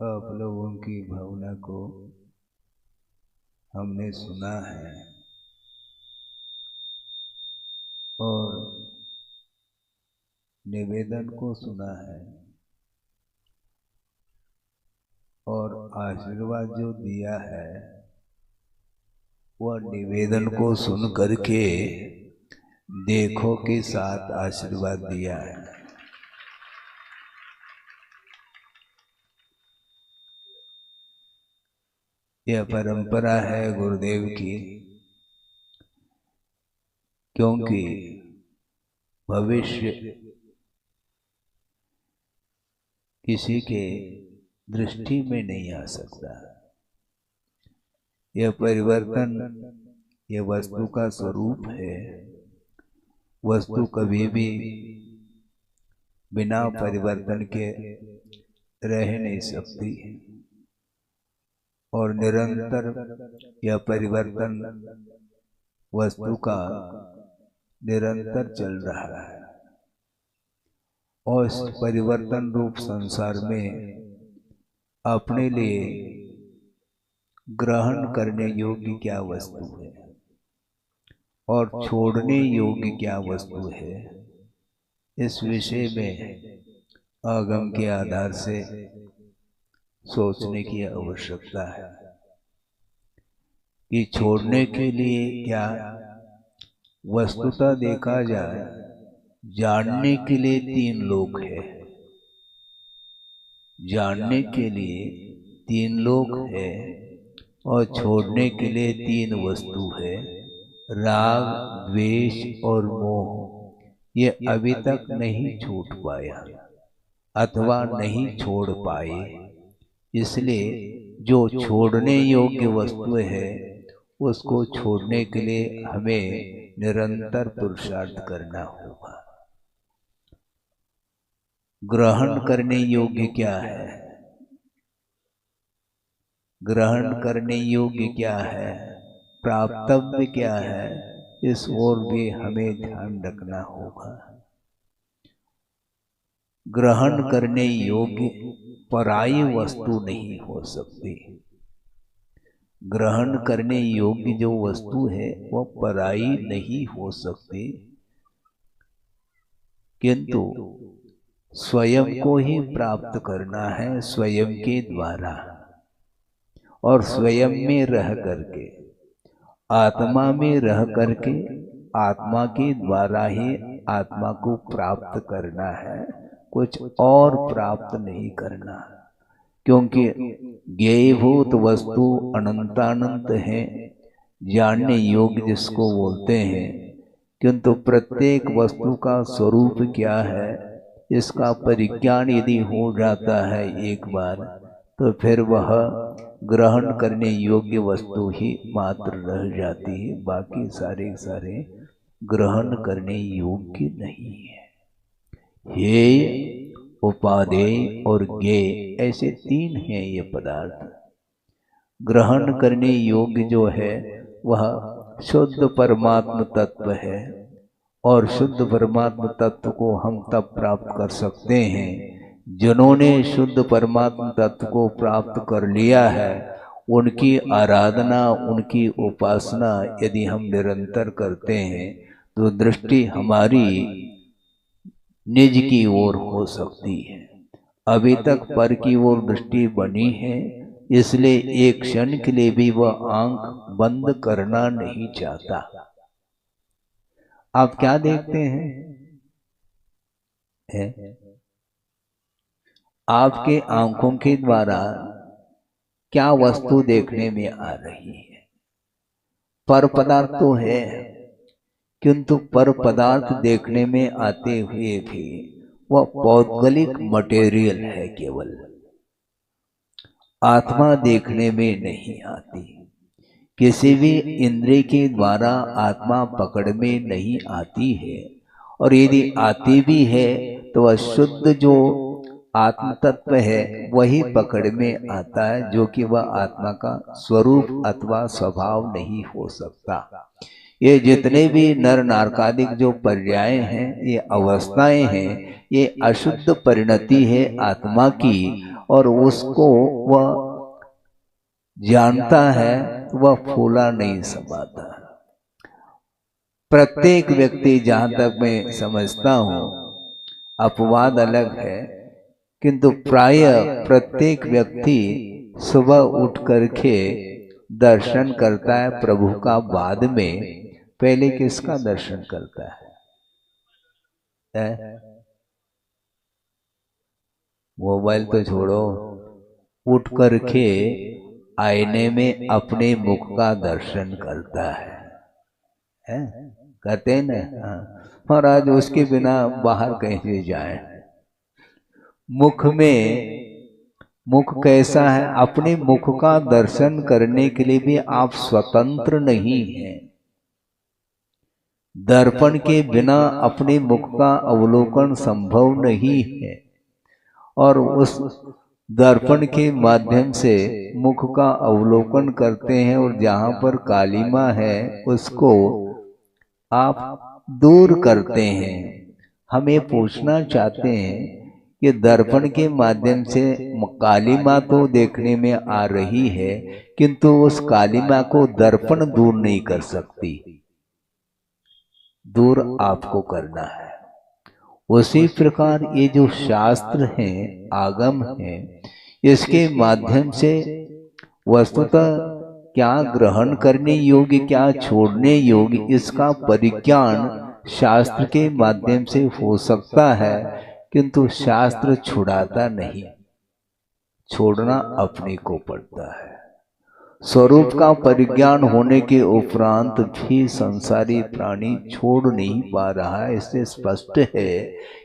आप लोगों की भावना को हमने सुना है और निवेदन को सुना है और आशीर्वाद जो दिया है वह निवेदन को सुन करके देखो के साथ आशीर्वाद दिया है। यह परंपरा है गुरुदेव की, क्योंकि भविष्य किसी के दृष्टि में नहीं आ सकता। यह परिवर्तन यह वस्तु का स्वरूप है। वस्तु कभी भी बिना परिवर्तन के रह नहीं सकती और निरंतर यह परिवर्तन वस्तु का निरंतर चल रहा है और इस परिवर्तन रूप संसार में अपने लिए ग्रहण करने योग्य क्या वस्तु है और छोड़ने योग्य क्या वस्तु है, इस विषय में आगम के आधार से सोचने की आवश्यकता है कि छोड़ने के लिए क्या वस्तुतः देखा जाए, जानने के लिए तीन लोक है। जानने के लिए तीन लोक है और छोड़ने के लिए तीन वस्तु है, राग, द्वेष और मोह। ये अभी तक नहीं छूट पाया अथवा नहीं छोड़ पाए। इसलिए जो छोड़ने योग्य वस्तु है उसको छोड़ने के लिए हमें निरंतर पुरुषार्थ करना होगा। ग्रहण करने योग्य क्या है, ग्रहण करने योग्य क्या है, प्राप्तव्य क्या है, इस ओर भी हमें ध्यान रखना होगा। ग्रहण करने योग्य पराई वस्तु नहीं हो सकती। ग्रहण करने योग्य जो वस्तु है वह पराई नहीं हो सकती, किंतु स्वयं को ही प्राप्त करना है स्वयं के द्वारा और स्वयं में रह करके, आत्मा में रह करके, आत्मा के द्वारा ही आत्मा को प्राप्त करना है, कुछ और प्राप्त नहीं करना। क्योंकि ज्ञेयभूत वस्तु अनंतानंत है, जानने योग्य जिसको बोलते हैं, किंतु प्रत्येक वस्तु का स्वरूप क्या है इसका परिज्ञान यदि हो जाता है एक बार, तो फिर वह ग्रहण करने योग्य वस्तु ही मात्र रह जाती है, बाकी सारे ग्रहण करने योग्य नहीं है। हेय, उपादेय और ज्ञेय ऐसे तीन हैं ये पदार्थ। ग्रहण करने योग्य जो है वह शुद्ध परमात्म तत्व है और शुद्ध परमात्म तत्व को हम तब प्राप्त कर सकते हैं जिन्होंने शुद्ध परमात्म तत्व को प्राप्त कर लिया है। उनकी आराधना, उनकी उपासना यदि हम निरंतर करते हैं तो दृष्टि हमारी निज की ओर हो सकती है। अभी तक पर की ओर दृष्टि बनी है, इसलिए एक क्षण के लिए भी वह आंख बंद करना नहीं चाहता। आप क्या देखते हैं? आपके आंखों के द्वारा क्या वस्तु देखने में आ रही है? पर पदार्थ तो है, किंतु पर पदार्थ देखने में आते हुए भी वह पौद्गलिक मटेरियल है, केवल आत्मा देखने में नहीं आती। किसी भी इंद्रिय के द्वारा आत्मा पकड़ में नहीं आती है और यदि आती भी है तो वह शुद्ध जो आत्म तत्व है वही पकड़ में आता है, जो कि वह आत्मा का स्वरूप अथवा स्वभाव नहीं हो सकता। ये जितने भी नर नारकादिक जो पर्याय हैं, ये अवस्थाएं हैं, ये अशुद्ध परिणति है आत्मा की और उसको वह जानता है, वह फूला नहीं समाता। प्रत्येक व्यक्ति, जहां तक मैं समझता हूं, अपवाद अलग है, किंतु प्राय प्रत्येक व्यक्ति सुबह उठ करके दर्शन करता है प्रभु का, बाद में पहले किसका दर्शन करता है? मोबाइल तो छोड़ो, उठ करके आईने में अपने मुख का दर्शन करता है? कहते हैं ना, महाराज उसके बिना बाहर कैसे जाए। मुख कैसा है? अपने मुख का दर्शन करने के लिए भी आप स्वतंत्र नहीं हैं। दर्पण के बिना अपने मुख का अवलोकन संभव नहीं है, और उस दर्पण के माध्यम से मुख का अवलोकन करते हैं, और जहां पर कालिमा है उसको आप दूर करते हैं। हमें पूछना चाहते हैं कि दर्पण के माध्यम से कालिमा तो देखने में आ रही है, किंतु उस कालिमा को दर्पण दूर नहीं कर सकती, दूर आपको करना है। उसी प्रकार ये जो शास्त्र हैं, आगम हैं, इसके माध्यम से वस्तुतः क्या ग्रहण करने योग्य, क्या छोड़ने योग्य, इसका परिज्ञान शास्त्र के माध्यम से हो सकता है, किंतु शास्त्र छुड़ाता नहीं, छोड़ना अपने को पड़ता है। स्वरूप का परिज्ञान होने के उपरांत भी संसारी प्राणी छोड़ नहीं पा रहा है। इससे स्पष्ट है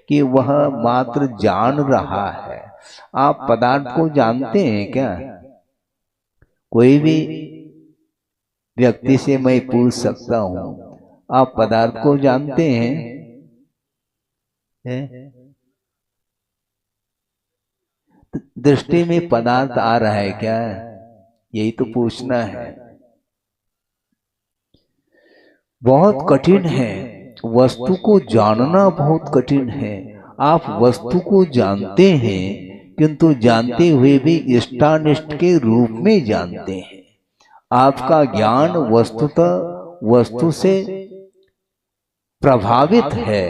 कि वह मात्र जान रहा है। आप पदार्थ को जानते हैं क्या? कोई भी व्यक्ति से मैं पूछ सकता हूं, आप पदार्थ को जानते हैं? दृष्टि में पदार्थ आ रहा है क्या? यही तो पूछना है। बहुत कठिन है, वस्तु को जानना बहुत कठिन है। आप वस्तु को जानते हैं, किंतु जानते हुए भी इष्टानिष्ट के रूप में जानते हैं। आपका ज्ञान वस्तुतः वस्तु से प्रभावित है।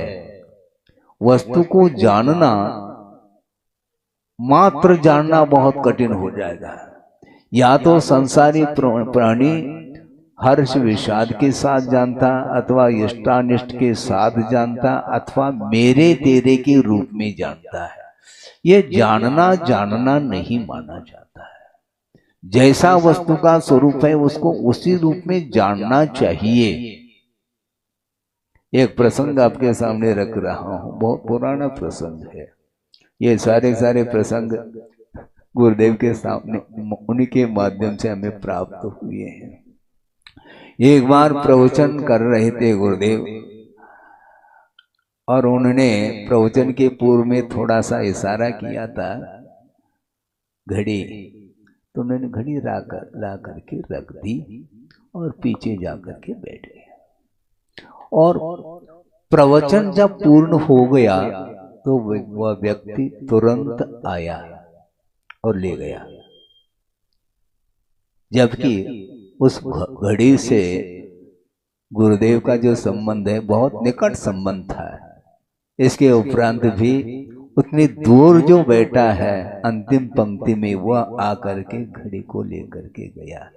वस्तु को जानना, मात्र जानना बहुत कठिन हो जाएगा। या तो संसारी प्राणी हर्ष विषाद के साथ जानता, अथवा इष्टानिष्ट के साथ जानता, अथवा मेरे तेरे के रूप में जानता है। यह जानना नहीं माना जाता है। जैसा वस्तु का स्वरूप है उसको उसी रूप में जानना चाहिए। एक प्रसंग आपके सामने रख रहा हूं, बहुत पुराना प्रसंग है। ये सारे प्रसंग गुरुदेव के सामने, उन्हीं के माध्यम से हमें प्राप्त हुए हैं। एक बार प्रवचन कर रहे थे गुरुदेव, और उन्होंने प्रवचन के पूर्व में थोड़ा सा इशारा किया था घड़ी, तो उन्होंने घड़ी ला करके रख दी और पीछे जा करके बैठ गए। और प्रवचन जब पूर्ण हो गया तो वह व्यक्ति तुरंत आया और ले गया, जबकि उस घड़ी से गुरुदेव का जो संबंध है बहुत निकट संबंध था। इसके उपरांत भी उतनी दूर जो बैठा है अंतिम पंक्ति में, वह आकर के घड़ी को लेकर के गया।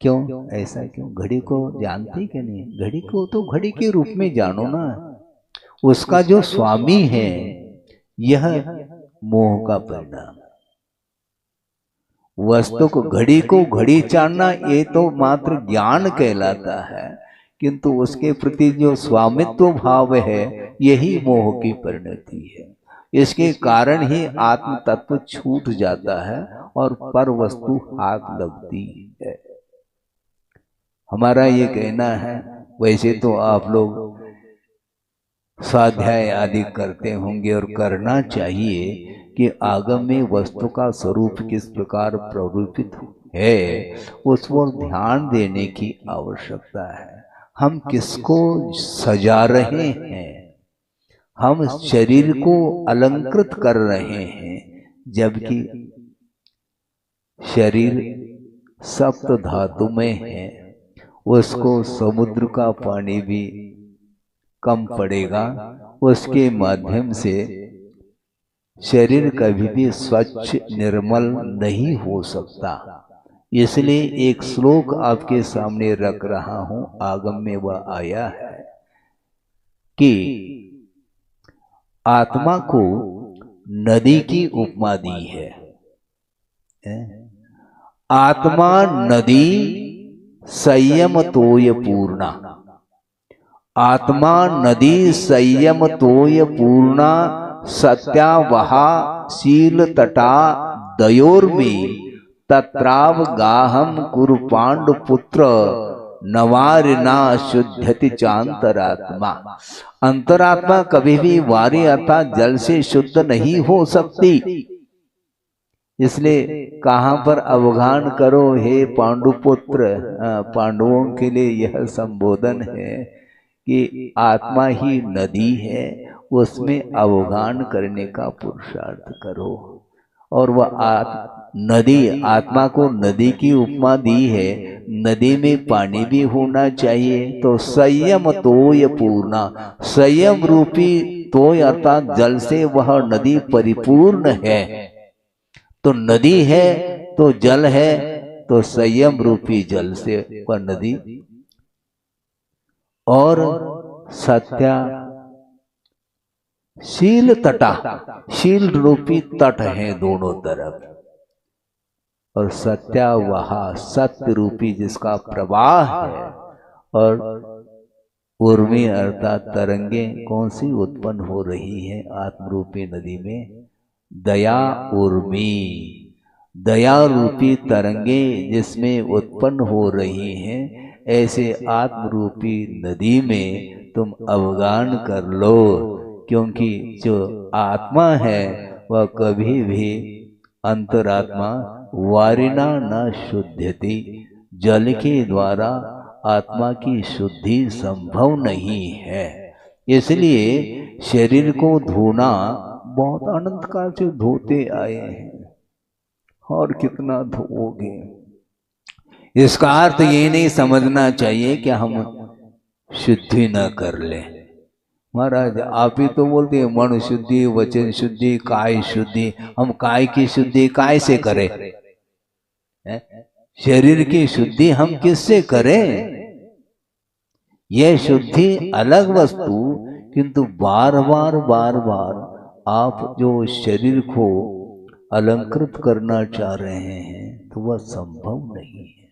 क्यों ऐसा? क्यों? घड़ी को जानते कि नहीं? घड़ी को तो घड़ी के रूप में जानो ना। उसका जो स्वामी है, यह मोह का परिणाम। वस्तु को, घड़ी को घड़ी जानना ये तो मात्र ज्ञान कहलाता है, किंतु उसके प्रति जो स्वामित्व भाव है यही मोह की परिणति है। इसके कारण ही आत्म तत्व छूट जाता है और पर वस्तु हाथ लगती है। हमारा ये कहना है, वैसे तो आप लोग स्वाध्याय आदि करते होंगे और करना चाहिए, कि आगम में वस्तु का स्वरूप किस प्रकार प्ररूपित है उस पर ध्यान देने की आवश्यकता है। हम किसको सजा रहे हैं? हम शरीर को अलंकृत कर रहे हैं, जबकि शरीर सप्त धातु में है, उसको समुद्र का पानी भी कम पड़ेगा, उसके माध्यम से शरीर कभी भी स्वच्छ निर्मल नहीं हो सकता। इसलिए एक श्लोक आपके सामने रख रहा हूं, आगम में वह आया है कि आत्मा को नदी की उपमा दी है। आत्मा नदी संयम तोय पूर्णा, आत्मा नदी संयम तोय पूर्णा, सत्यावहा शील तटा दयोर्मी, तत्राव गाहम कुरु पांडु पुत्र, नवारिना शुद्धति चांतरात्मा। अंतरात्मा कभी भी वारी अर्थात जल से शुद्ध नहीं हो सकती। इसलिए कहां पर अवगान करो हे पांडुपुत्र, पांडवों के लिए यह संबोधन है कि आत्मा ही नदी है, उसमें अवगान करने का पुरुषार्थ करो। और वह नदी, आत्मा को नदी की उपमा दी है। नदी में पानी भी होना चाहिए, तो संयम तोय पूर्णा, संयम रूपी तोय अर्थात जल से वह नदी परिपूर्ण है। तो नदी है तो जल है, तो संयम रूपी जल से वह नदी, और सत्या शील तटा, शील रूपी तट है दोनों तरफ, और सत्यावहा सत्य रूपी जिसका प्रवाह है, और उर्मी अर्थात तरंगे कौन सी उत्पन्न हो रही है आत्मरूपी नदी में, दया उर्मी, दया रूपी तरंगे जिसमें उत्पन्न हो रही हैं, ऐसे आत्मरूपी नदी में तुम अवगान कर लो। क्योंकि जो आत्मा है वह कभी भी अंतरात्मा वारिना न शुद्धति, जल के द्वारा आत्मा की शुद्धि संभव नहीं है। इसलिए शरीर को धोना बहुत अनंत काल से धोते आए हैं, और कितना धोओगे। इसका अर्थ ये नहीं समझना चाहिए कि हम शुद्धि न कर ले। महाराज आप ही तो बोलते हैं मन शुद्धि, वचन शुद्धि, काय शुद्धि। हम काय की शुद्धि काय से करें? शरीर की शुद्धि हम किससे करें? यह शुद्धि अलग वस्तु, किंतु बार बार आप जो शरीर को अलंकृत करना चाह रहे हैं तो वह संभव नहीं है।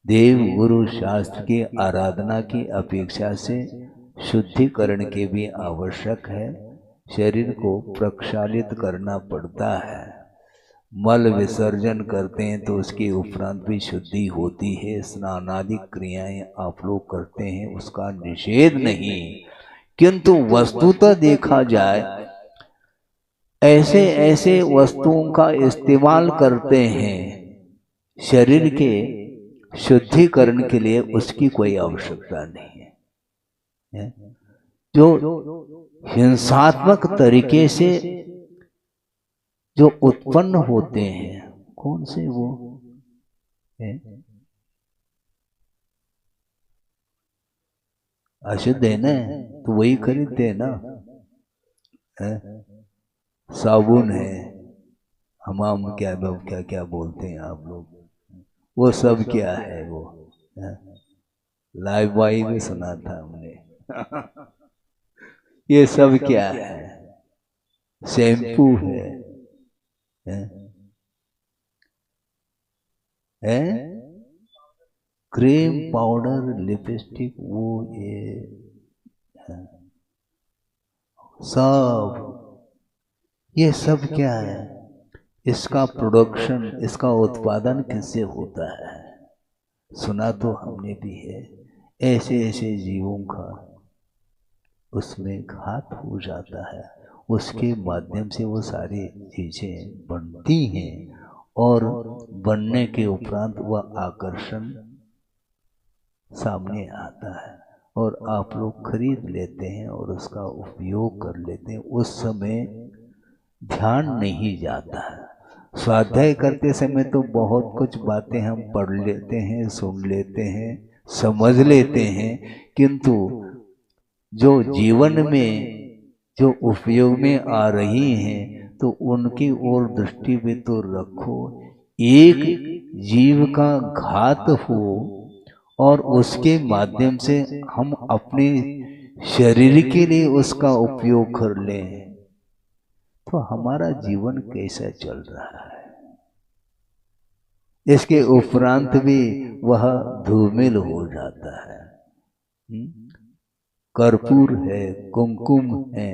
देव गुरु शास्त्र की आराधना की अपेक्षा से शुद्धिकरण के भी आवश्यक है। शरीर को प्रक्षालित करना पड़ता है। मल विसर्जन करते हैं तो उसके उपरांत भी शुद्धि होती है। स्नान आदि क्रियाएं आप लोग करते हैं, उसका निषेध नहीं, किंतु वस्तुतः देखा जाए ऐसे ऐसे वस्तुओं का इस्तेमाल करते हैं शरीर के शुद्धिकरण के लिए, उसकी कोई आवश्यकता नहीं है। जो हिंसात्मक तरीके से जो उत्पन्न होते हैं, कौन से वो है? अशुद्ध है ना, तो वही खरीदते हैं ना। साबुन है, हमाम क्या क्या क्या बोलते हैं आप लोग, वो सब क्या है? वो लाइव बॉय में सुना था हमने। ये सब क्या है? शैम्पू है, क्रीम, पाउडर, लिपस्टिक, वो ये सब, ये सब क्या है? इसका प्रोडक्शन, इसका उत्पादन किससे होता है? सुना तो हमने भी है। ऐसे ऐसे जीवों का उसमें घात हो जाता है, उसके माध्यम से वो सारी चीजें बनती हैं, और बनने के उपरांत वह आकर्षण सामने आता है और आप लोग खरीद लेते हैं और उसका उपयोग कर लेते हैं। उस समय ध्यान नहीं जाता है। स्वाध्याय करते समय तो बहुत कुछ बातें हम पढ़ लेते हैं, सुन लेते हैं, समझ लेते हैं, किंतु जो जीवन में जो उपयोग में आ रही हैं तो उनकी ओर दृष्टि भी तो रखो। एक जीव का घात हो और उसके माध्यम से हम अपने शरीर के लिए उसका उपयोग कर लें तो हमारा जीवन कैसा चल रहा है। इसके उपरांत भी वह धूमिल हो जाता है। कर्पूर है, कुमकुम है,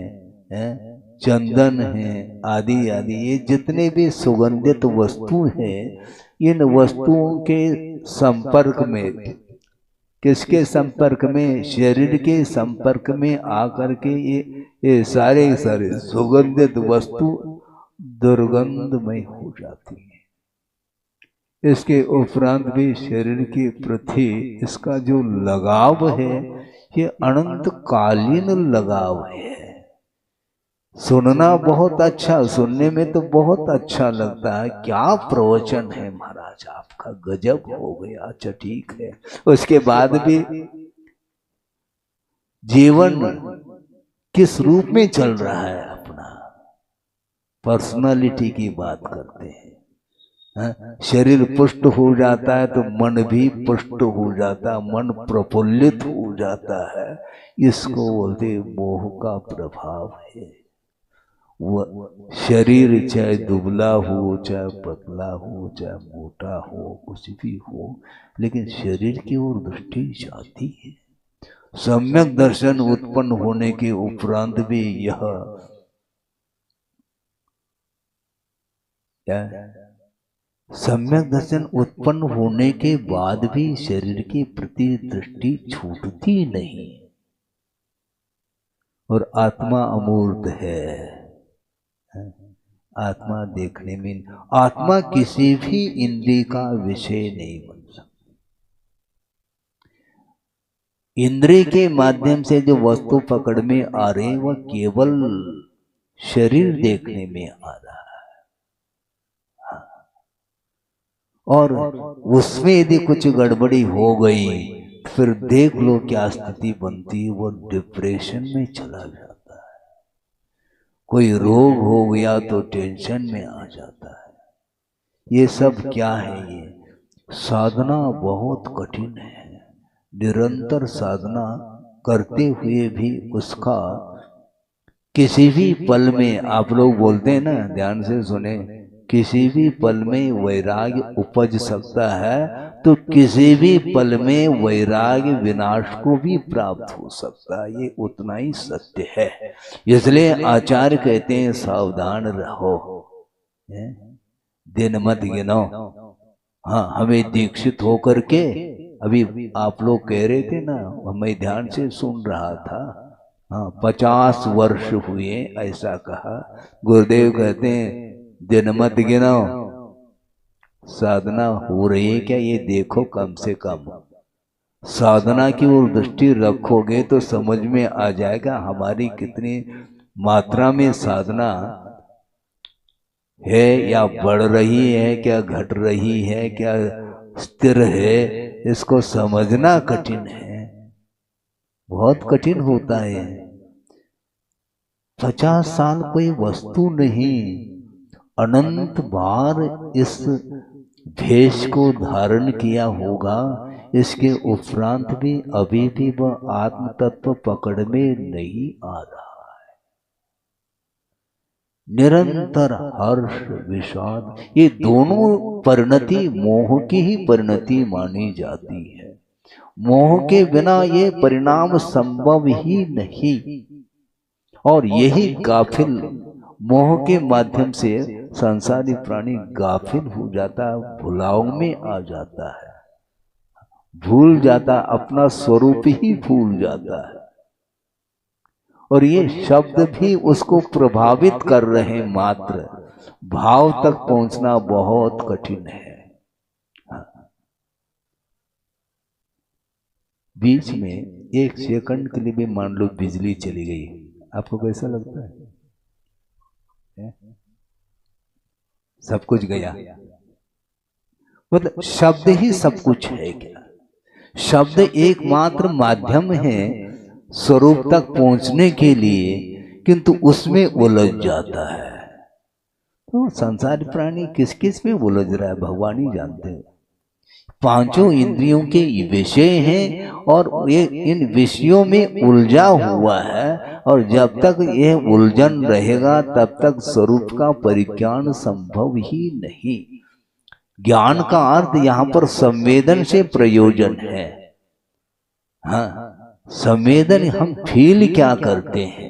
चंदन है, आदि आदि, ये जितने भी सुगंधित वस्तु हैं, इन वस्तुओं के संपर्क में, किसके संपर्क में, शरीर के संपर्क में आकर के ये सारे सारे सुगंधित वस्तु दुर्गंधमय हो जाती है। इसके उपरांत भी शरीर के प्रति इसका जो लगाव है ये अनंत कालीन लगाव है। सुनना बहुत अच्छा, सुनने में तो बहुत अच्छा लगता है, क्या प्रवचन है महाराज आपका, गजब हो गया, अच्छा ठीक है। उसके बाद भी जीवन किस रूप में चल रहा है अपना, पर्सनालिटी की बात करते हैं। शरीर पुष्ट हो जाता है तो मन भी पुष्ट हो जाता है, मन प्रफुल्लित हो जाता है। इसको बोलते मोह का प्रभाव है। वह शरीर चाहे दुबला हो, चाहे पतला हो, चाहे मोटा हो, कुछ भी हो, लेकिन शरीर की ओर दृष्टि जाती है। सम्यक दर्शन उत्पन्न होने के उपरांत भी यह सम्यक दर्शन उत्पन्न होने के बाद भी शरीर के प्रति दृष्टि छूटती नहीं। और आत्मा अमूर्त है, आत्मा देखने में, आत्मा किसी भी इंद्रिय का विषय नहीं बन सकता। इंद्रिय के माध्यम से जो वस्तु पकड़ में आ रही वह केवल शरीर देखने में आ रहा है, और उसमें यदि कुछ गड़बड़ी हो गई फिर देख लो क्या स्थिति बनती है, वो डिप्रेशन में चला जाता है। कोई रोग हो गया तो टेंशन में आ जाता है। ये सब क्या है, ये साधना बहुत कठिन है। निरंतर साधना करते हुए भी उसका किसी भी पल में, आप लोग बोलते हैं ना, ध्यान से सुने, किसी भी पल में वैराग्य उपज सकता है, तो किसी भी पल में वैराग्य विनाश को भी प्राप्त हो सकता है। ये उतना ही सत्य है। इसलिए आचार्य कहते हैं सावधान रहो, दिन मत गिनो। हाँ, हमें दीक्षित होकर के, अभी आप लोग कह रहे थे ना, मैं ध्यान से सुन रहा था, हाँ 50 वर्ष हुए ऐसा कहा। गुरुदेव कहते हैं दिन मत गिनो, साधना हो रही है क्या ये देखो, कम से कम साधना की ओर दृष्टि रखोगे तो समझ में आ जाएगा हमारी कितनी मात्रा में साधना है, या बढ़ रही है, क्या घट रही है, क्या स्थिर है। इसको समझना कठिन है, बहुत कठिन होता है। 50 साल कोई वस्तु नहीं, अनंत बार इस भेष को धारण किया होगा। इसके उपरांत भी अभी भी वह आत्म तत्व पकड़ में नहीं आ रहा है। निरंतर हर्ष विषाद, ये दोनों परिणति मोह की ही परिणति मानी जाती है। मोह के बिना ये परिणाम संभव ही नहीं। और यही गाफिल, मोह के माध्यम से संसारी प्राणी गाफिल हो जाता है, भुलाव में आ जाता है, भूल जाता, अपना स्वरूप ही भूल जाता है। और ये शब्द भी उसको प्रभावित कर रहे हैं, मात्र भाव तक पहुंचना बहुत कठिन है। बीच में एक सेकंड के लिए भी मान लो बिजली चली गई, आपको कैसा लगता है? सब कुछ गया। मतलब शब्द ही सब कुछ है क्या? शब्द एकमात्र माध्यम है स्वरूप तक पहुंचने के लिए, किंतु उसमें उलझ जाता है। तो संसार प्राणी किस किस में उलझ रहा है भगवान ही जानते हैं। पांचों इंद्रियों के विषय हैं और ये इन विषयों में उलझा हुआ है, और जब तक यह उलझन रहेगा तब तक स्वरूप का परिज्ञान संभव ही नहीं। ज्ञान का अर्थ यहाँ पर संवेदन से प्रयोजन है। हाँ, संवेदन हम फील क्या करते हैं,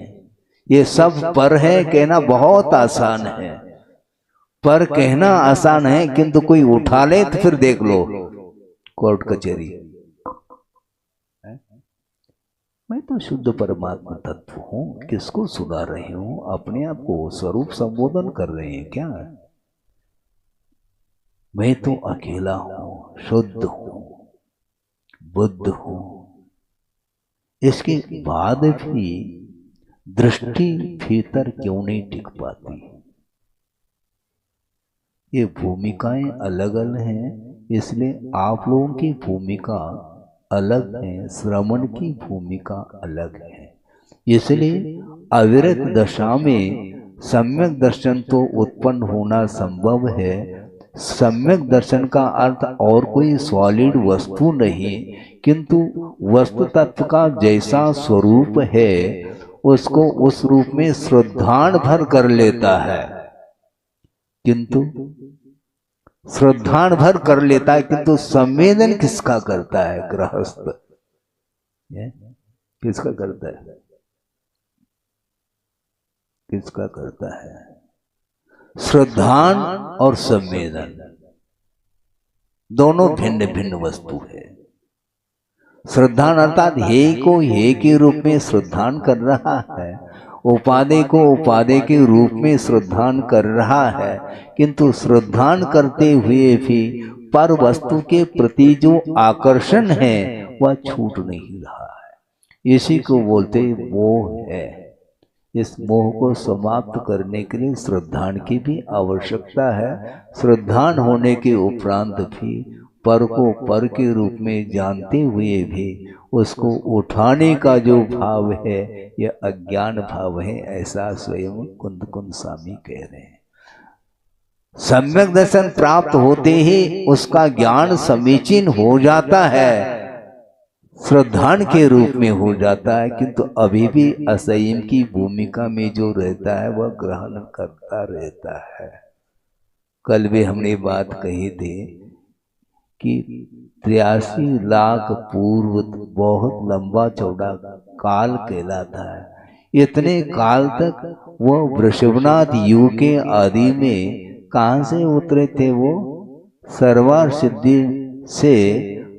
ये सब पर है कहना बहुत आसान है। पर कहना आसान है, किंतु कोई उठा ले तो फिर देख लो कोर्ट कचहरी। मैं तो शुद्ध परमात्मा तत्व हूं, किसको सुना रहे हूं? अपने आप को स्वरूप संबोधन कर रहे हैं क्या? मैं तो अकेला हूं, शुद्ध हूं, बुद्ध हूं। इसके बाद भी दृष्टि भीतर क्यों नहीं टिक पाती? ये भूमिकाएं अलग अलग हैं, इसलिए आप लोगों की भूमिका अलग है, श्रवण की भूमिका अलग है। इसलिए अविरत दशा में सम्यक दर्शन तो उत्पन्न होना संभव है। सम्यक दर्शन का अर्थ और कोई सॉलिड वस्तु नहीं, किंतु वस्तु तत्व का जैसा स्वरूप है उसको उस रूप में श्रद्धान भर कर लेता है। किंतु श्रद्धान भर कर लेता है, किंतु संवेदन किसका करता है? गृहस्थ किसका करता है? किसका करता है? श्रद्धान और संवेदन दोनों भिन्न भिन्न वस्तु है। श्रद्धान अर्थात हे को हे के रूप में श्रद्धान कर रहा है, उपादेय को उपादेय के रूप में श्रद्धान कर रहा है, किंतु श्रद्धान करते हुए भी पर वस्तु के प्रति जो आकर्षण है वह छूट नहीं रहा है। इसी को बोलते मोह है। इस मोह को समाप्त करने के लिए श्रद्धान की भी आवश्यकता है। श्रद्धान होने के उपरांत भी पर को पर के रूप में जानते हुए भी उसको उठाने का जो भाव है यह अज्ञान भाव है, ऐसा स्वयं कुंद कुंद स्वामी कह रहे हैं। सम्यक दर्शन प्राप्त होते ही उसका ज्ञान समीचीन हो जाता है, श्रद्धान के रूप में हो जाता है, किंतु अभी भी असंयम की भूमिका में जो रहता है वह ग्रहण करता रहता है। कल भी हमने बात कही थी कि 83 लाख पूर्व बहुत लंबा चौड़ा काल कहलाता है। इतने काल तक वो वृषभनाथ युग के आदि में कहाँ से उतरे थे? वो सर्वार सिद्धि से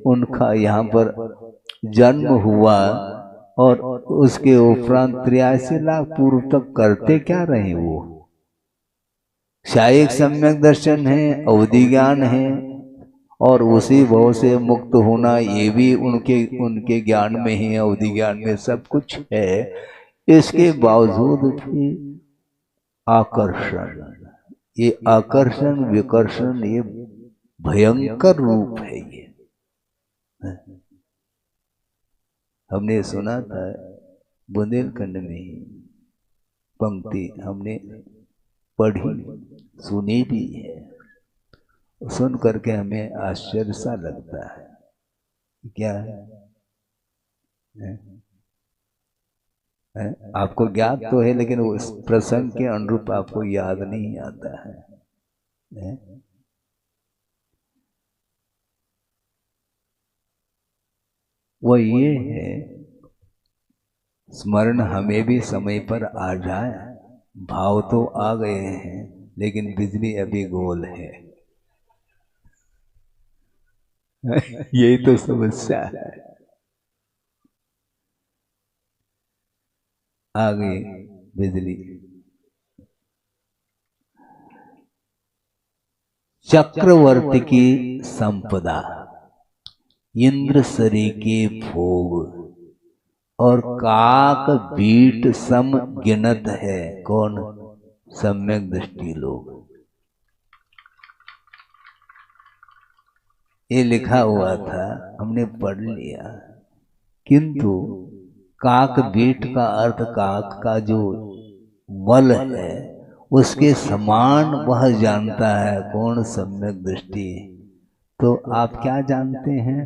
उनका यहाँ पर जन्म हुआ, और उसके उपरांत 83 लाख पूर्व तक करते क्या रहे? वो शायद सम्यक दर्शन है, अवधि ज्ञान है, और उसी भाव से मुक्त होना ये भी उनके ज्ञान में ही, अवधि ज्ञान में सब कुछ है। इसके बावजूद भी आकर्षण, ये आकर्षण विकर्षण ये भयंकर रूप है। ये हमने सुना था बुंदेलखंड में ही पंक्ति हमने पढ़ी सुनी भी है, सुन करके हमें आश्चर्य सा लगता है। क्या है? आपको ज्ञात तो है, लेकिन उस प्रसंग के अनुरूप आपको याद नहीं आता है। वो ये है, स्मरण हमें भी समय पर आ जाए। भाव तो आ गए हैं, लेकिन बिजली अभी गोल है। यही तो समस्या है। आ गई बिजली। चक्रवर्ती की संपदा, इंद्र सरी के भोग, और काक बीट सम गिनत है। कौन? सम्यक दृष्टि लोग। ये लिखा हुआ था, हमने पढ़ लिया। किंतु काक बीट का अर्थ काक का जो बल है उसके समान वह जानता है कौन सम्यक दृष्टि। तो आप क्या जानते हैं?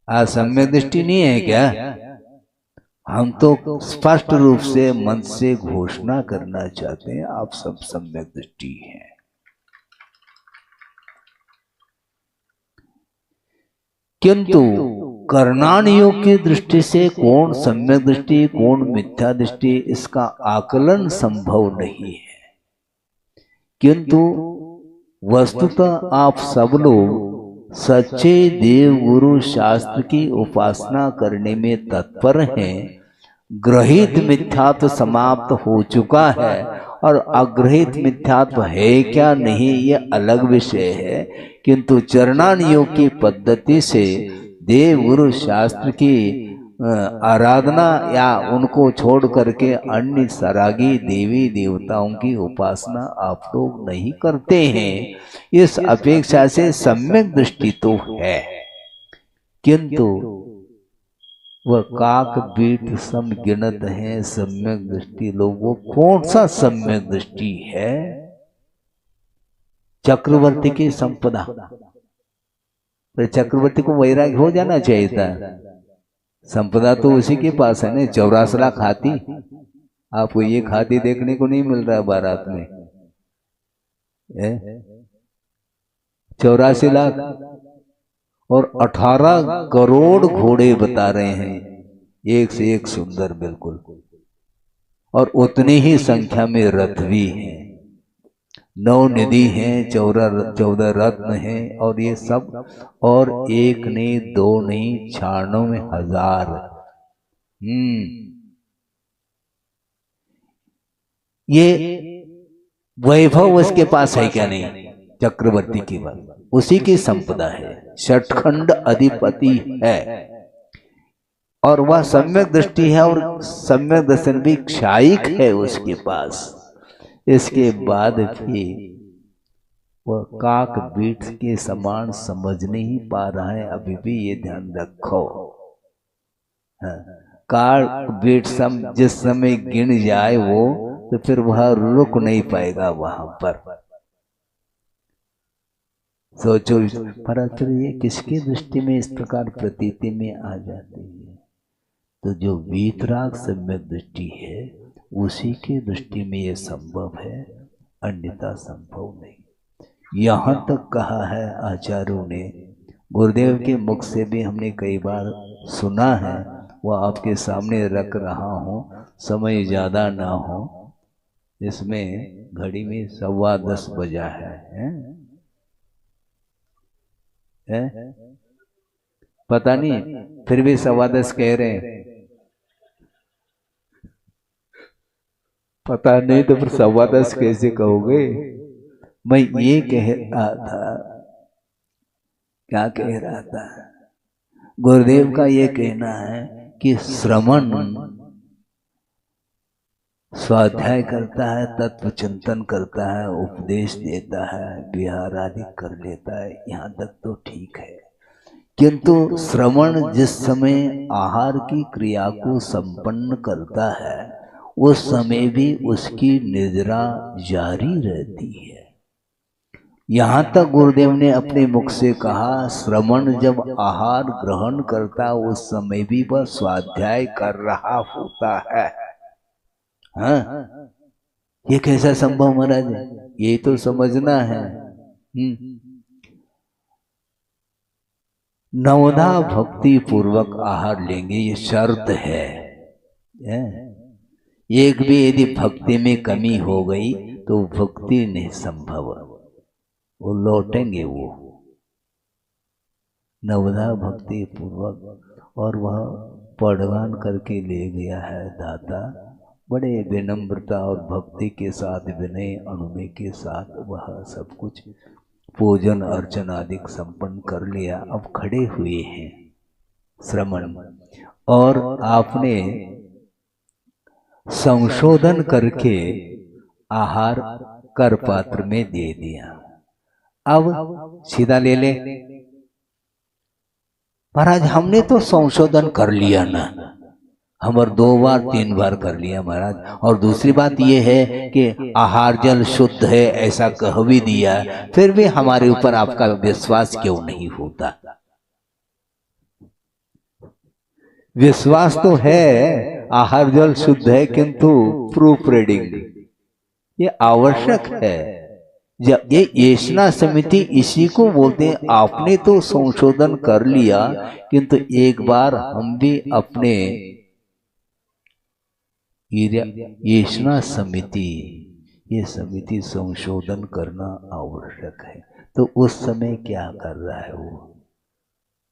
आज सम्यक दृष्टि नहीं है क्या? हम तो स्पष्ट रूप से मन से घोषणा करना चाहते हैं आप सब सम्यक दृष्टि हैं। किंतु कर्णानुयोग की दृष्टि से कौन सम्यक दृष्टि कौन मिथ्या दृष्टि इसका आकलन संभव नहीं है। किंतु वस्तुतः आप सब लोग सच्चे देव गुरु शास्त्र की उपासना करने में तत्पर हैं। ग्रहित मिथ्यात्व समाप्त हो चुका है और अग्रहित मिथ्यात्व है क्या नहीं ये अलग विषय है। किंतु चरणानुयोग की पद्धति से देव गुरु शास्त्र की आराधना या उनको छोड़ करके अन्य सरागी देवी देवताओं की उपासना आप लोग नहीं करते हैं। इस अपेक्षा से सम्यक दृष्टि तो है, किंतु वह काक बीट सम गिनत है सम्यक दृष्टि लोगों। कौन सा सम्यक दृष्टि है? चक्रवर्ती की संपदा। तो चक्रवर्ती को वैराग्य हो जाना चाहिए था। संपदा तो उसी के पास है ना। 84 लाख हाथी, आपको ये हाथी देखने को नहीं मिल रहा है बारात में। 84 लाख और 18 करोड़ घोड़े बता रहे हैं, एक से एक सुंदर बिल्कुल। और उतनी ही संख्या में रथ भी हैं, 9 निधि हैं, 14 रत्न हैं और ये सब। और एक नहीं दो नहीं 96,000। ये वैभव उसके पास है क्या? नहीं, चक्रवर्ती की बात उसी की संपदा है, षटखंड अधिपति है और वह सम्यक दृष्टि है और सम्यक दर्शन भी क्षायिक है उसके पास। इसके बाद भी वह काक बीट के समान समझ नहीं पा रहा है। अभी भी ये ध्यान रखो, काक बीट सम जिस समय गिन जाए वो, तो फिर वह रुक नहीं पाएगा वहां पर। सोचो, पर ये किसकी दृष्टि में इस प्रकार प्रतीति में आ जाती है? तो जो वीतराग सम्यक दृष्टि है उसी की दृष्टि में ये संभव है, अन्यथा संभव नहीं। यहाँ तक कहा है आचार्यों ने, गुरुदेव के मुख से भी हमने कई बार सुना है, वह आपके सामने रख रहा हूँ। समय ज़्यादा ना हो, इसमें घड़ी में 10:15 बजा है? पता नहीं, फिर भी 10:15 कह रहे हैं। पता नहीं तो फिर 10:15 कैसे कहोगे? मैं ये कह रहा था, क्या कह रहा था? गुरुदेव का ये कहना है कि श्रवण स्वाध्याय करता है, तत्व चिंतन करता है, उपदेश देता है, विहार आदि कर लेता है, यहाँ तक तो ठीक है। किंतु श्रवण जिस समय आहार की क्रिया को संपन्न करता है उस समय भी उसकी निद्रा जारी रहती है। यहाँ तक गुरुदेव ने अपने मुख से कहा, श्रवण जब आहार ग्रहण करता उस समय भी वह स्वाध्याय कर रहा होता है। हाँ, ये कैसा संभव महाराज? ये तो समझना है। नवधा भक्ति पूर्वक आहार लेंगे, ये शर्त है। एक भी यदि भक्ति में कमी हो गई तो भक्ति नहीं संभव, वो लौटेंगे वो नवधा भक्ति पूर्वक। और वह पढ़वान करके ले गया है दाता, बड़े विनम्रता और भक्ति के साथ, विनय अनुनय के साथ वह सब कुछ पूजन अर्चन आदि संपन्न कर लिया। अब खड़े हुए हैं श्रवण, और आपने संशोधन करके आहार कर पात्र में दे दिया। अब सीधा ले ले, महाराज हमने तो संशोधन कर लिया ना, हमारे 2 बार 3 बार कर लिया महाराज। और दूसरी बात यह है कि आहार जल शुद्ध है ऐसा कह भी दिया, फिर भी हमारे ऊपर आपका विश्वास क्यों नहीं होता? विश्वास तो है आहार जल शुद्ध है, किंतु प्रूफ रीडिंग ये आवश्यक है। जब ये येषणा समिति इसी को बोलते हैं। आपने तो संशोधन कर लिया, किंतु एक बार हम भी अपने येषणा समिति, ये समिति संशोधन करना आवश्यक है। तो उस समय क्या कर रहा है वो?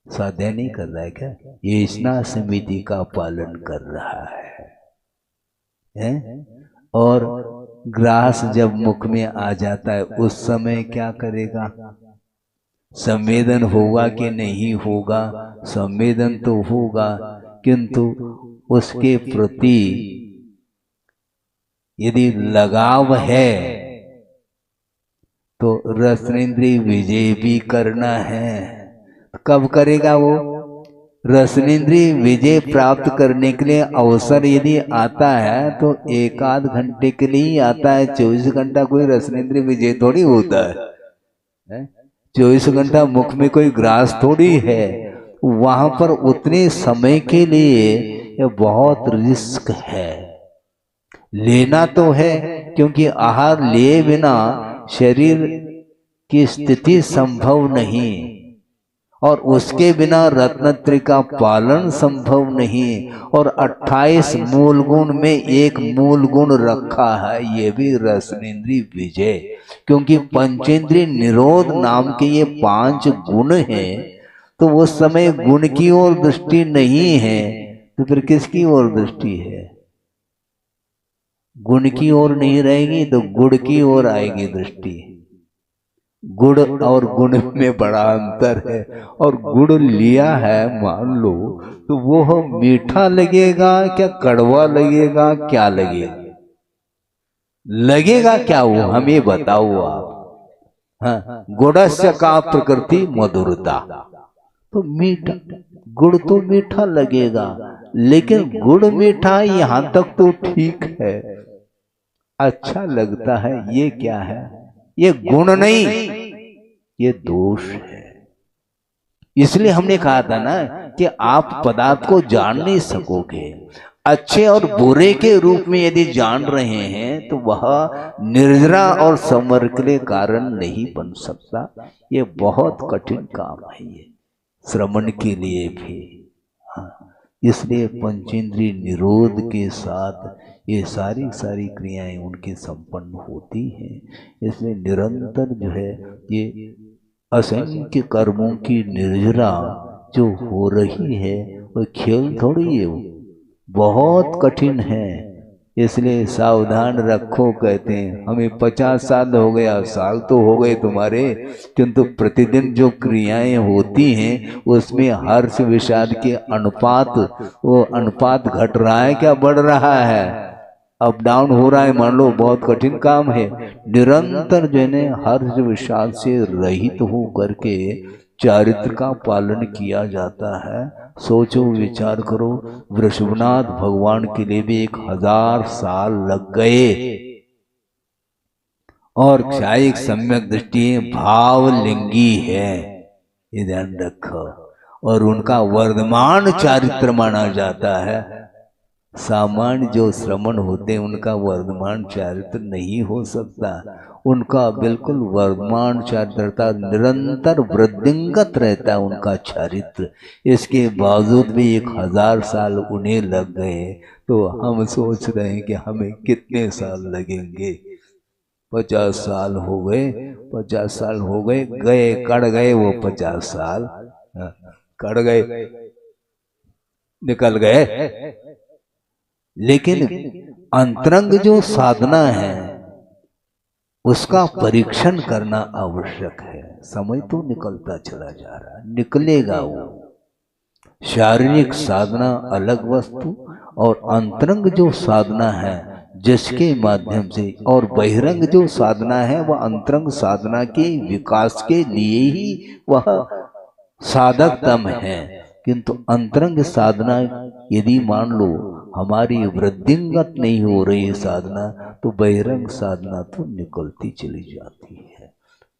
स्वाध्याय नहीं कर रहा है क्या? येषणा समिति का पालन कर रहा है? और ग्रास जब मुख में आ जाता है उस समय क्या करेगा? संवेदन होगा कि नहीं होगा? संवेदन तो होगा, किंतु उसके प्रति यदि लगाव है तो रसनेन्द्रिय विजय भी करना है। कब करेगा वो? रसनेन्द्रिय विजय प्राप्त करने के लिए अवसर यदि आता है तो 1-8 घंटे के लिए ही आता है। 24 घंटा कोई रसनेन्द्रिय विजय थोड़ी होता है। 24 घंटा मुख में कोई ग्रास थोड़ी है। वहां पर उतने समय के लिए ये बहुत रिस्क है। लेना तो है, क्योंकि आहार लिए बिना शरीर की स्थिति संभव नहीं, और उसके बिना रत्नत्रय का पालन संभव नहीं। और 28 मूल गुण में एक मूल गुण रखा है, ये भी रसनेन्द्रिय विजय। क्योंकि पंचेंद्रिय निरोध नाम के ये 5 गुण हैं, तो उस समय गुण की ओर दृष्टि नहीं है, तो फिर किसकी ओर दृष्टि है? गुण की ओर नहीं रहेगी तो गुड़ की ओर आएगी दृष्टि। गुड़ और गुण में बड़ा अंतर है। और गुड़ लिया है मान लो, तो वो मीठा लगेगा क्या कड़वा लगेगा, क्या लगेगा? लगेगा क्या वो हमें बताओ आप। हाँ, गुड़स्य का प्रकृति मधुरता, तो मीठा गुड़ तो मीठा लगेगा, लेकिन गुड़ मीठा यहां तक तो ठीक है, अच्छा लगता है। ये क्या है? ये गुण नहीं, ये दोष है। इसलिए हमने कहा था ना कि आप पदार्थ को जान नहीं सकोगे। अच्छे और बुरे के रूप में यदि जान रहे हैं तो वह निर्जरा और संवर के लिए कारण नहीं बन सकता। ये बहुत कठिन काम है ये श्रवण के लिए भी। हाँ, इसलिए पंचेंद्रिय निरोध के साथ ये सारी क्रियाएं उनकी संपन्न होती हैं। इसलिए निरंतर जो है ये असंख्य कर्मों की निर्जरा जो हो रही है वो खेल थोड़ी है, वो बहुत कठिन है। इसलिए सावधान रखो कहते हैं। हमें 50 साल हो गया, साल तो हो गए तुम्हारे, किंतु प्रतिदिन जो क्रियाएं होती हैं उसमें हर्ष विषाद के अनुपात, वो अनुपात घट रहा है क्या बढ़ रहा है? अप डाउन हो रहा है। मान लो बहुत कठिन काम है। निरंतर जो है हर्ष विषाद से रहित हो करके चारित्र का पालन किया जाता है। सोचो, विचार करो, वृषभनाथ भगवान के लिए भी 1000 साल लग गए। और क्षायिक सम्यक दृष्टि भावलिंगी है, ये ध्यान रखो। और उनका वर्धमान चारित्र माना जाता है। सामान्य जो श्रमण होते हैं उनका वर्धमान चारित्र नहीं हो सकता। उनका बिल्कुल वर्धमान चारित्रता निरंतर वृद्धिंगत रहता है उनका चारित्र। इसके बावजूद भी 1000 साल उन्हें लग गए, तो हम सोच रहे हैं कि हमें कितने साल लगेंगे। 50 साल हो गए, 50 साल हो गए, गए कड़ गए वो 50 साल, कड़ गए, निकल गए। लेकिन अंतरंग जो साधना है उसका परीक्षण करना आवश्यक है। समय तो निकलता चला जा रहा है, निकलेगा वो। शारीरिक साधना अलग वस्तु, और अंतरंग जो साधना है जिसके माध्यम से, और बहिरंग जो साधना है वह अंतरंग साधना के विकास के लिए ही वह साधकतम है। किंतु अंतरंग साधना यदि मान लो हमारी वृद्धिंगत नहीं हो रही साधना, तो बहिरंग साधना तो निकलती चली जाती है।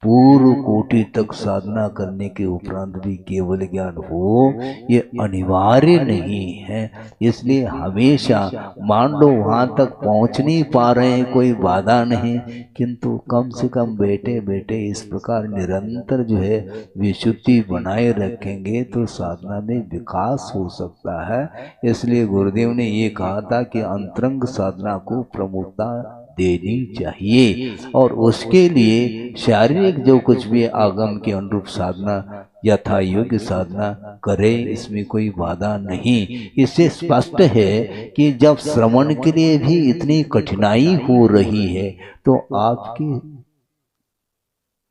पूर्व कोटि तक साधना करने के उपरांत भी केवल ज्ञान हो, ये अनिवार्य नहीं है। इसलिए हमेशा मान लो वहां तक पहुंच नहीं पा रहे हैं, कोई बाधा नहीं, किंतु कम से कम बैठे बैठे इस प्रकार निरंतर जो है विशुद्धि बनाए रखेंगे तो साधना में विकास हो सकता है। इसलिए गुरुदेव ने ये कहा था कि अंतरंग साधना को प्रमुखता देनी चाहिए, और उसके लिए शारीरिक जो कुछ भी आगम के अनुरूप साधना यथा योग्य साधना करे, इसमें कोई बाधा नहीं। इससे स्पष्ट है कि जब श्रवण के लिए भी इतनी कठिनाई हो रही है तो आपकी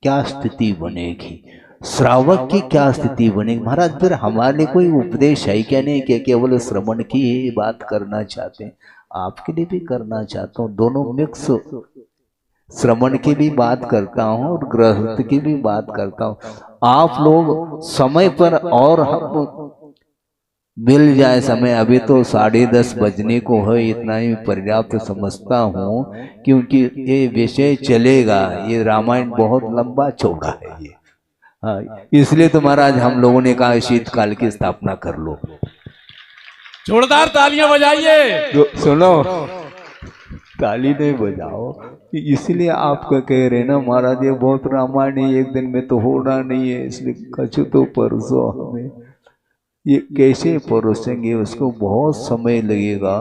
क्या स्थिति बनेगी, श्रावक की क्या स्थिति बनेगी। महाराज फिर हमारे लिए कोई उपदेश है क्या? नहीं कि केवल श्रवण की ही बात करना चाहते हैं, आपके लिए भी करना चाहता हूँ। दोनों मिक्स, श्रवण की भी बात करता हूँ और गृहस्थ की भी बात करता हूँ। आप लोग समय पर और मिल जाए समय, अभी तो 10:30 बजने को है, इतना ही पर्याप्त समझता हूँ, क्योंकि ये विषय चलेगा, ये रामायण बहुत लंबा चौड़ा है ये। हाँ, इसलिए तो महाराज हम लोगों ने कहा शीतकाल की स्थापना कर लो। जोरदार तालियां बजाइए। सुनो, ताली नहीं बजाओ, इसलिए आपका कह रहे ना महाराज, ये बहुत रामायण है, एक दिन में तो होना नहीं है, इसलिए कछु तो परसो हमें। ये कैसे परोसेंगे, उसको बहुत समय लगेगा,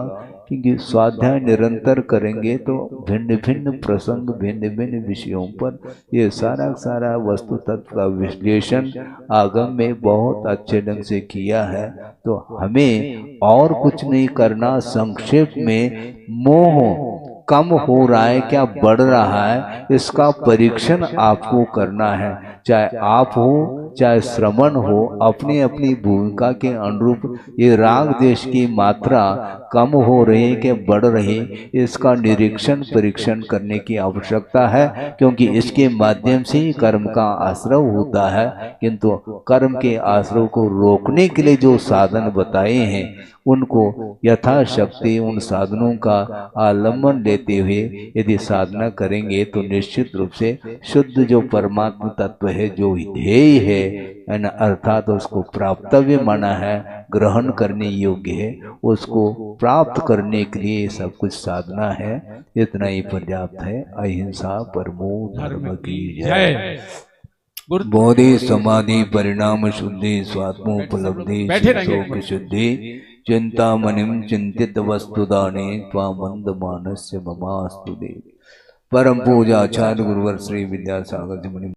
क्योंकि स्वाध्याय निरंतर करेंगे तो भिन्न भिन्न प्रसंग, भिन्न भिन्न विषयों पर ये सारा वस्तु तत्व का विश्लेषण आगम में बहुत अच्छे ढंग से किया है। तो हमें और कुछ नहीं करना, संक्षेप में मोह कम हो रहा है क्या बढ़ रहा है, इसका परीक्षण आपको करना है। चाहे आप हो चाहे श्रवण हो, अपनी अपनी भूमिका के अनुरूप ये राग देश की मात्रा कम हो रही है कि बढ़ रही, इसका निरीक्षण परीक्षण करने की आवश्यकता है, क्योंकि इसके माध्यम से ही कर्म का आश्रव होता है। किंतु कर्म के आश्रव को रोकने के लिए जो साधन बताए हैं, उनको यथाशक्ति उन साधनों का आलम्बन लेते हुए यदि साधना करेंगे तो निश्चित रूप से शुद्ध जो परमात्मा तत्व है, जो ध्येय है, अर्थात उसको प्राप्तव्य माना है, ग्रहण करने योग्य है, उसको प्राप्त करने के लिए सब कुछ साधना है। इतना ही पर्याप्त है। अहिंसा परमो धर्म की जय। बोधि समाधि परिणाम शुद्धि स्वात्मोपलब्धि शोक शुद्धि चिंतामणिं चिंतित वस्तुदाने त्वामंद मानस्य ममास्तु देव। परम पूजा आचार्य गुरुवर श्री विद्यासागर जी मुनि